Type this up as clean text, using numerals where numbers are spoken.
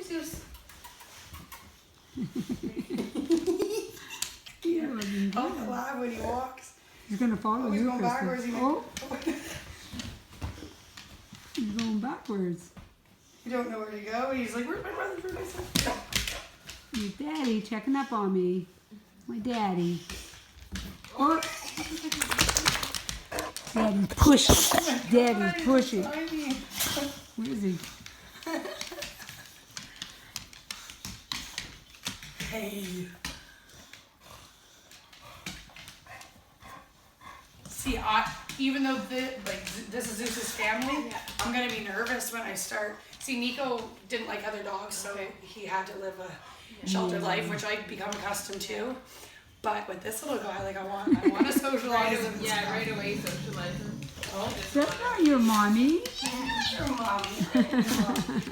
Zeus. Yeah. I'll clap when he walks. He's gonna follow He's you, going Kristen. backwards. Oh, he's going backwards. You don't know where to go. He's like, where's my brother? Where's my sister? Your daddy checking up on me. My daddy. Oh. Daddy pushing. Daddy pushing. Tiny. Where is he? Hey. See, even though this is Zeus's family, I'm gonna be nervous when I start. See, Nico didn't like other dogs, so he had to live a sheltered life, which I've become accustomed to. But with this little guy, like I want to socialize him. Yeah, right away socialize him. Oh, That's not your mommy. your mommy.